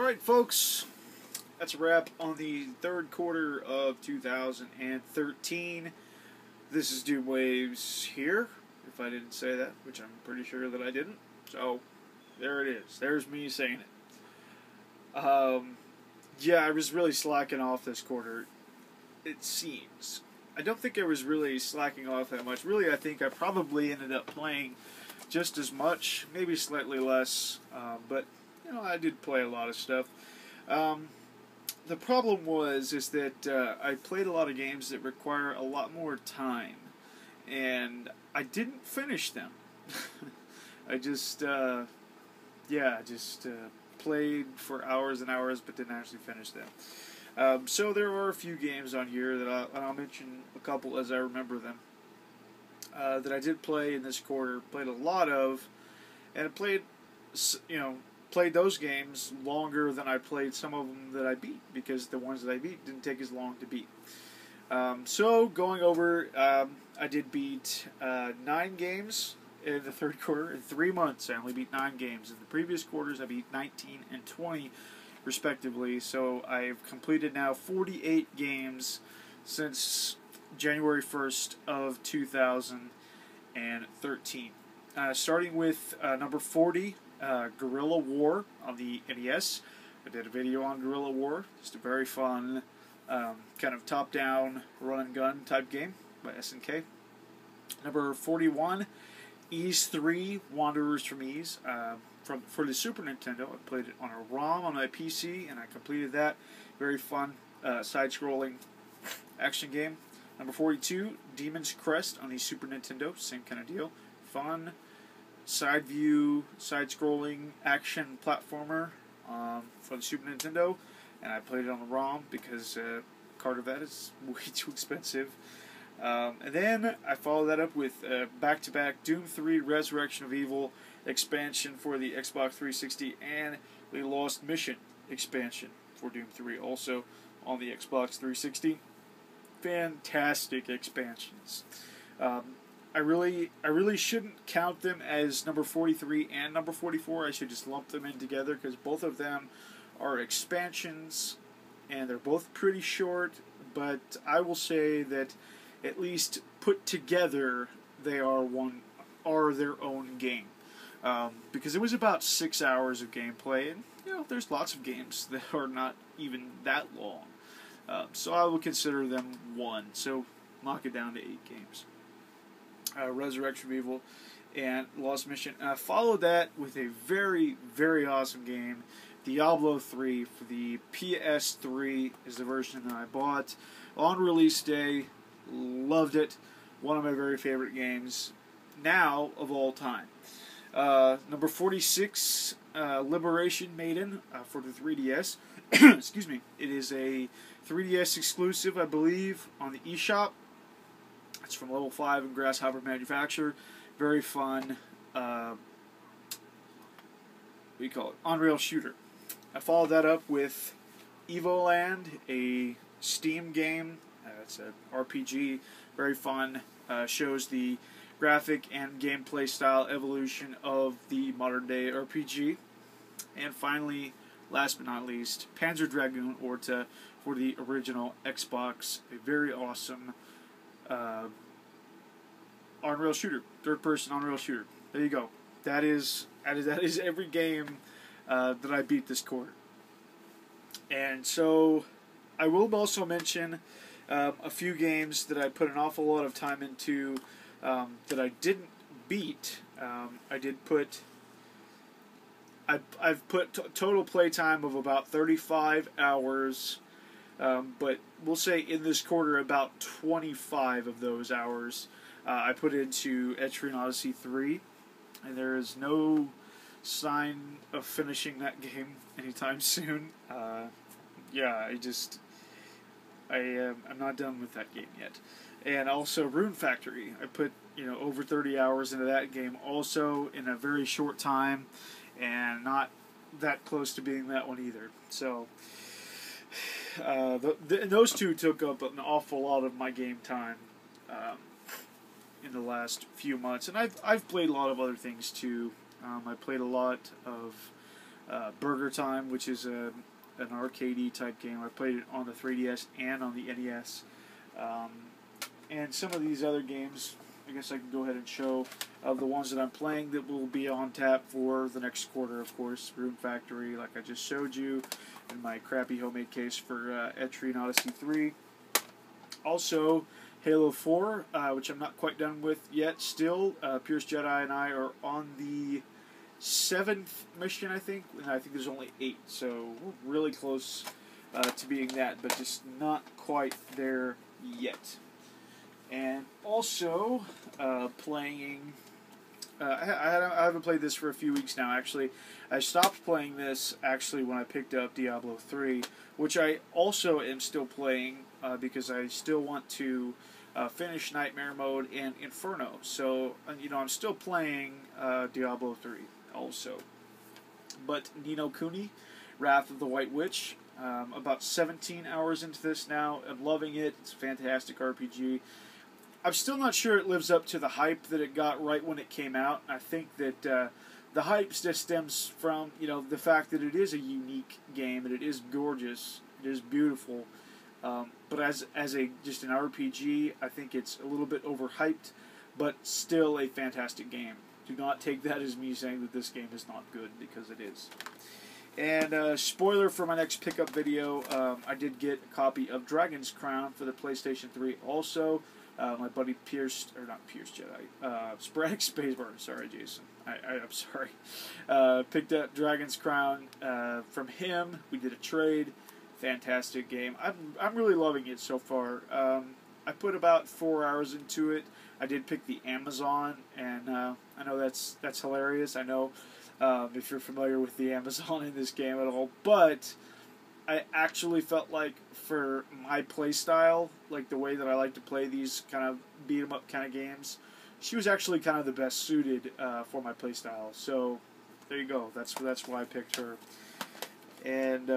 Alright, folks, that's a wrap on the third quarter of 2013. This is Doom Waves here, if I didn't say that, which I'm pretty sure that I didn't. So, there it is. There's me saying it. Yeah, I was really slacking off this quarter, it seems. I don't think I was really slacking off that much. Really, I think I probably ended up playing just as much, maybe slightly less, but you know, I did play a lot of stuff. The problem is that I played a lot of games that require a lot more time, and I didn't finish them. I just played for hours and hours, but didn't actually finish them. So there are a few games on here that I'll mention a couple as I remember them. That I did play in this quarter, played a lot of, and played those games longer than I played some of them that I beat, because the ones that I beat didn't take as long to beat. So going over, I did beat 9 games in the third quarter. In 3 months, I only beat 9 games. In the previous quarters, I beat 19 and 20, respectively. So I've completed now 48 games since January 1st of 2013. Starting with number 40, Guerrilla War on the NES. I did a video on Guerrilla War. Just a very fun kind of top-down run-and-gun type game by SNK. Number 41, Ys 3, Wanderers from Ys. For the Super Nintendo, I played it on a ROM on my PC, and I completed that. Very fun side-scrolling action game. Number 42, Demon's Crest on the Super Nintendo. Same kind of deal. Fun side view, side-scrolling action platformer for the Super Nintendo, and I played it on the ROM because a card of that is way too expensive. And then I followed that up with back-to-back Doom 3 Resurrection of Evil expansion for the Xbox 360 and the Lost Mission expansion for Doom 3 also on the Xbox 360. Fantastic expansions. I really shouldn't count them as number 43 and number 44. I should just lump them in together because both of them are expansions and they're both pretty short, but I will say that at least put together they are their own game. Because it was about 6 hours of gameplay, and you know, there's lots of games that are not even that long. So I will consider them one. So knock it down to 8 games. Resurrection of Evil and Lost Mission. And I followed that with a very, very awesome game, Diablo 3 for the PS3 is the version that I bought on release day. Loved it. One of my very favorite games now of all time. Number 46, Liberation Maiden for the 3DS. Excuse me. It is a 3DS exclusive, I believe, on the eShop. It's from Level 5 and Grasshopper Manufacture. Very fun, what do you call it? On-rail shooter. I followed that up with Evoland, a Steam game. It's an RPG. Very fun. Shows the graphic and gameplay style evolution of the modern-day RPG. And finally, last but not least, Panzer Dragoon Orta for the original Xbox. A very awesome on-rail shooter, third-person on-rail shooter. There you go. That is every game that I beat this quarter. And so I will also mention a few games that I put an awful lot of time into that I didn't beat. I've put total playtime of about 35 hours. But we'll say in this quarter about 25 of those hours I put into Etrian Odyssey 3, and there is no sign of finishing that game anytime soon. Yeah, I'm not done with that game yet. And also Rune Factory, I put over 30 hours into that game also in a very short time, and not that close to being that one either. So those two took up an awful lot of my game time in the last few months, and I've played a lot of other things too. I played a lot of Burger Time, which is an arcadey type game. I played it on the 3DS and on the NES. And some of these other games, I guess I can go ahead and show of the ones that I'm playing that will be on tap for the next quarter, of course. Rune Factory, like I just showed you, in my crappy homemade case for Etrian Odyssey 3. Also, Halo 4, which I'm not quite done with yet still. Pierce Jedi and I are on the 7th mission, I think. And I think there's only 8, so we're really close to being that, but just not quite there yet. And also, playing... I haven't played this for a few weeks now, actually. I stopped playing this, actually, when I picked up Diablo 3, which I also am still playing, because I still want to finish Nightmare Mode and Inferno. So, you know, I'm still playing Diablo 3, also. But Ni no Kuni, Wrath of the White Witch, about 17 hours into this now. I'm loving it. It's a fantastic RPG. I'm still not sure it lives up to the hype that it got right when it came out. I think that the hype just stems from, you know, the fact that it is a unique game and it is gorgeous, it is beautiful. But as just an RPG, I think it's a little bit overhyped, but still a fantastic game. Do not take that as me saying that this game is not good, because it is. And spoiler for my next pickup video, I did get a copy of Dragon's Crown for the PlayStation 3 also. My buddy Sporadic Spaceburner, sorry Jason, I'm sorry, picked up Dragon's Crown from him. We did a trade. Fantastic game. I'm really loving it so far. I put about 4 hours into it. I did pick the Amazon, and I know that's hilarious. I know if you're familiar with the Amazon in this game at all, but I actually felt like for my play style, like the way that I like to play these kind of beat 'em up kind of games, she was actually kind of the best suited for my play style. So there you go. That's why I picked her. And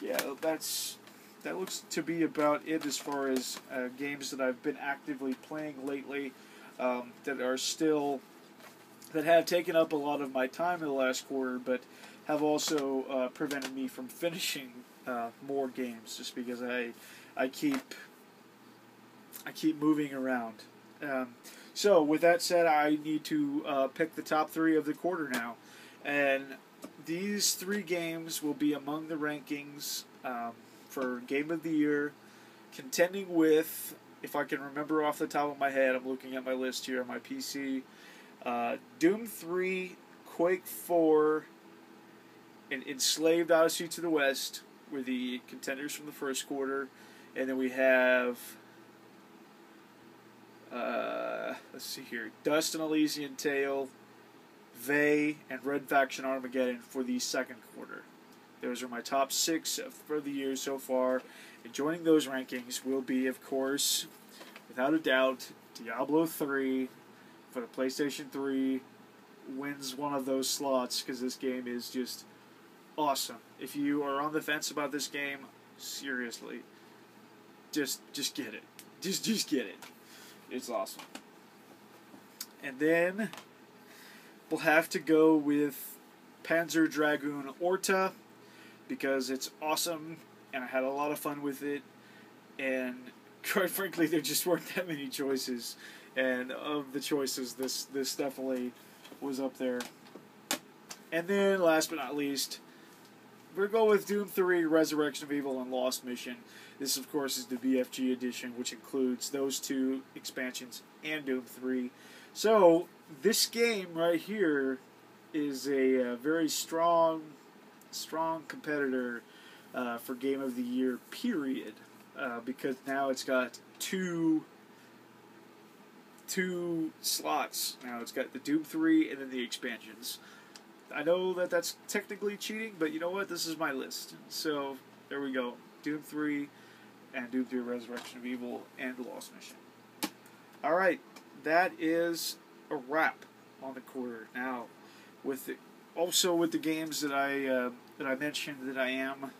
yeah, that looks to be about it as far as games that I've been actively playing lately that have taken up a lot of my time in the last quarter, but have also prevented me from finishing more games, just because I keep moving around. So with that said, I need to pick the top 3 of the quarter now, and these 3 games will be among the rankings for Game of the Year, contending with, if I can remember off the top of my head, I'm looking at my list here on my PC, Doom 3, Quake 4, and Enslaved Odyssey to the West were the contenders from the first quarter. And then we have, let's see here, Dust and Elysian Tale, Vey, and Red Faction Armageddon for the second quarter. Those are my top 6 for the year so far. And joining those rankings will be, of course, without a doubt, Diablo 3 for the PlayStation 3 wins one of those slots, because this game is just awesome. If you are on the fence about this game, seriously, just get it. Just get it. It's awesome. And then we'll have to go with Panzer Dragoon Orta, because it's awesome and I had a lot of fun with it, and quite frankly there just weren't that many choices, and of the choices this definitely was up there. And then last but not least, we're going to go with Doom 3, Resurrection of Evil, and Lost Mission. This, of course, is the BFG edition, which includes those 2 expansions and Doom 3. So, this game right here is a very strong competitor for Game of the Year, period. Because now it's got two slots. Now it's got the Doom 3 and then the expansions. I know that that's technically cheating, but you know what? This is my list. So, there we go. Doom 3 and Doom 3 Resurrection of Evil and Lost Mission. Alright, that is a wrap on the quarter. Now, with the games that I mentioned that I am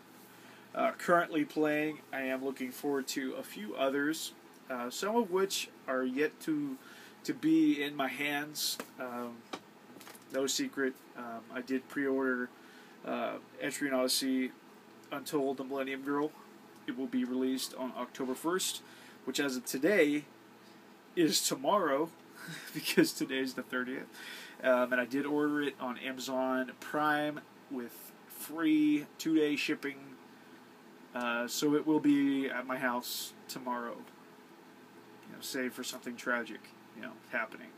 currently playing, I am looking forward to a few others, some of which are yet to be in my hands. No secret, I did pre-order Etrian Odyssey Untold: The Millennium Girl. It will be released on October 1st, which as of today is tomorrow, because today is the 30th. And I did order it on Amazon Prime with free 2-day shipping. So it will be at my house tomorrow. Save for something tragic, happening.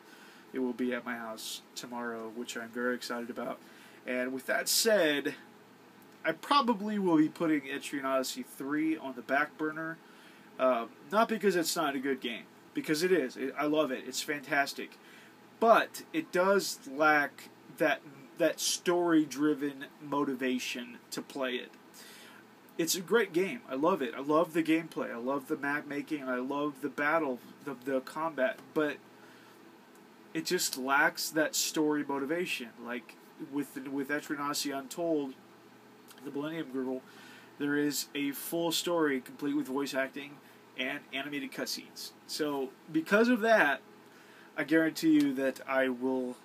It will be at my house tomorrow, which I'm very excited about. And with that said, I probably will be putting Etrian Odyssey 3 on the back burner. Not because it's not a good game, because it is. I love it. It's fantastic. But it does lack that story-driven motivation to play it. It's a great game. I love it. I love the gameplay. I love the map making. I love the battle, the combat. But it just lacks that story motivation. Like with Etrian Odyssey Untold, The Millennium Girl, there is a full story complete with voice acting and animated cutscenes. So because of that, I guarantee you that I will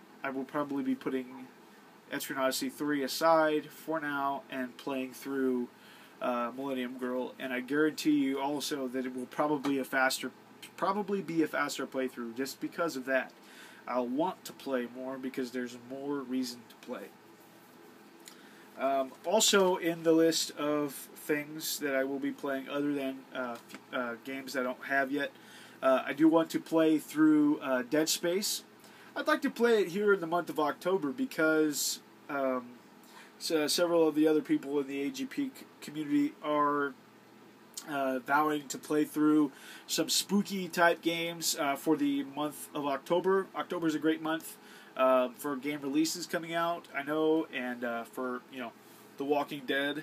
probably be putting Etrian Odyssey 3 aside for now and playing through Millennium Girl, and I guarantee you also that it will probably be a faster playthrough just because of that. I'll want to play more because there's more reason to play. Also in the list of things that I will be playing other than games that I don't have yet, I do want to play through Dead Space. I'd like to play it here in the month of October because several of the other people in the AGP community are vowing to play through some spooky type games for the month of October. October is a great month for game releases coming out, I know, and for The Walking Dead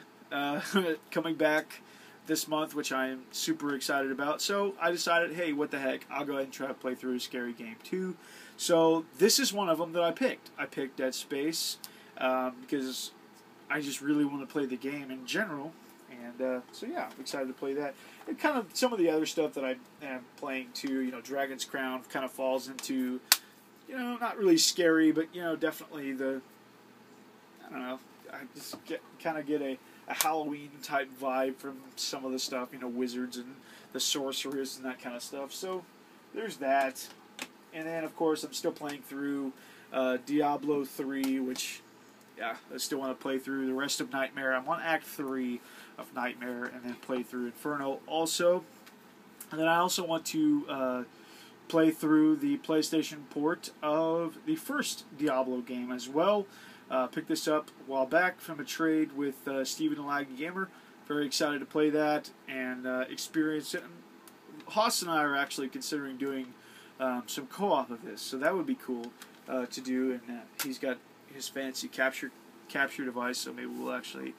coming back this month, which I am super excited about. So I decided, hey, what the heck, I'll go ahead and try to play through Scary Game 2. So this is one of them that I picked. I picked Dead Space because I just really want to play the game in general. And so yeah, I'm excited to play that. And kind of some of the other stuff that I am playing too, Dragon's Crown kind of falls into, not really scary, but, definitely I don't know, I just get a Halloween type vibe from some of the stuff, wizards and the sorcerers and that kind of stuff. So there's that. And then, of course, I'm still playing through Diablo 3, which, yeah, I still want to play through the rest of Nightmare. I'm on Act 3 of Nightmare, and then play through Inferno also. And then I also want to play through the PlayStation port of the first Diablo game as well. Picked this up a while back from a trade with Steven the Laggy Gamer. Very excited to play that and experience it. Haas and I are actually considering doing some co-op of this, so that would be cool to do. And he's got his fancy capture device, so maybe we'll actually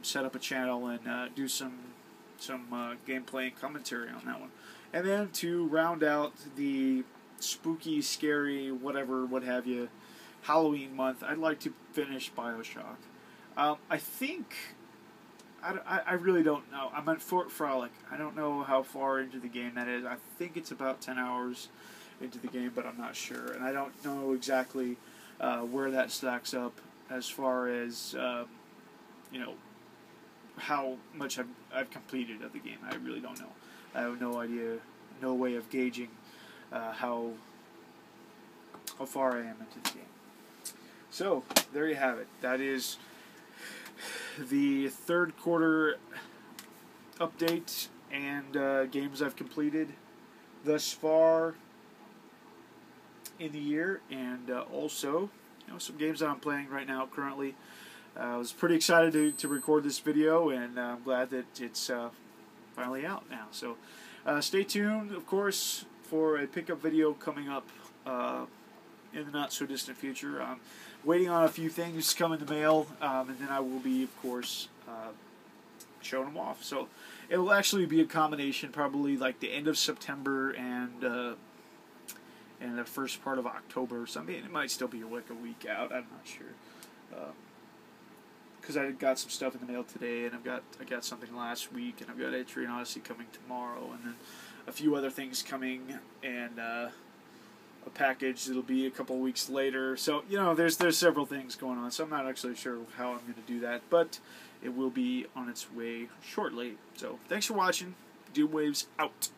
set up a channel and do some gameplay and commentary on that one. And then to round out the spooky, scary, whatever, what have you, Halloween month, I'd like to finish BioShock. I think, I really don't know. I'm at Fort Frolic. I don't know how far into the game that is. I think it's about 10 hours into the game, but I'm not sure. And I don't know exactly where that stacks up as far as, how much I've completed of the game. I really don't know. I have no idea, no way of gauging how far I am into the game. So, there you have it. That is the third quarter update and games I've completed thus far in the year, and also some games that I'm playing right now currently. I was pretty excited to record this video, and I'm glad that it's finally out now. So stay tuned, of course, for a pickup video coming up in the not-so-distant future. I'm waiting on a few things come in the mail, and then I will be, of course, showing them off. So it will actually be a combination, probably like the end of September and the first part of October. So I mean, it might still be like a week out. I'm not sure. Because I got some stuff in the mail today, and I got something last week, and I've got Etrian Odyssey coming tomorrow, and then a few other things coming, and a package. It'll be a couple weeks later. So, you know, there's several things going on. So I'm not actually sure how I'm going to do that. But it will be on its way shortly. So thanks for watching. Doom Waves out.